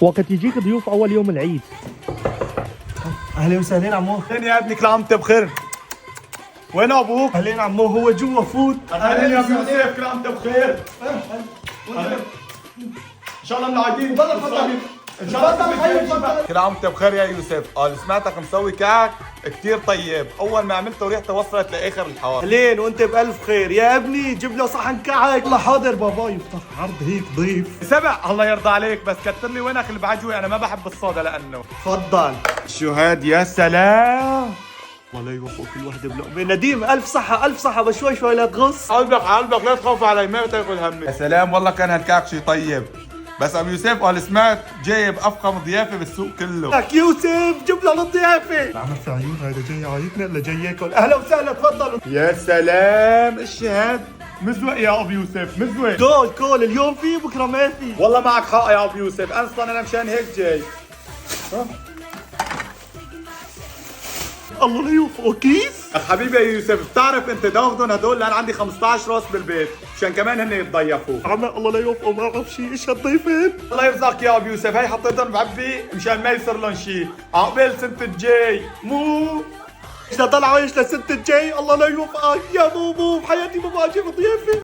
وقت يجيك ضيوف اول يوم العيد. اهلا وسهلين عمو. فين يا ابني؟ كل عام وانت بخير. وين ابوك؟ اهلين عمو، هو جوا فوت. اهلا يا ابو يوسف، كل عام وانت بخير. ان شاء الله من العايدين. ان شاء الله كل عام وانت بخير يا يوسف. سمعتك مسوي كعك كثير طيب، اول ما عملته ريحته وصلت لاخر الحاره. اهلين وانت بالف خير يا ابني، جيب له صحن كعك. الله حاضر بابا، يفطر عرض هيك ضيف. سبع الله يرضى عليك، بس كتر لي وينك البعجوي، انا ما بحب الصودا لانه. تفضل. شو هاد يا سلام. والله يوفق كل وحده بلقمه. نديم الف صحه الف صحه، بس شوي شوي لا تغص. قلبك لا تخاف علي، ما تاخذ همي. يا سلام والله كان هالكعك شي طيب. بس ابو يوسف قال سمعت جايب افخم ضيافه بالسوق كله. لك يوسف جيب له الضيافه. عمل في عيون هذا جاي عايتنا ولا جاي ياكل؟ اهلا وسهلا تفضلوا. يا سلام ايش هاد؟ مزوق يا ابو يوسف مزوق. كول اليوم في بكره ما في. والله معك حق يا ابو يوسف، اصلا انا مشان هيك جاي. الله لا يوفقه كيس. حبيبي يا يوسف، بتعرف انت تاخذهم هدول لان عندي 15 راس بالبيت مشان كمان هن يتضيفوا. عمل الله لا يوفقه، ما بعرف شيء. ايش هالضيفين؟ الله يرزقك يا ابو يوسف، هي حطيتهم بعبي مشان ما يصير لهم شيء، عقبال سنة الجاي. مو ايش ضل عايش للسنه الجاي؟ الله لا يوفقك يا مو بحياتي ما بجيب ضيافه.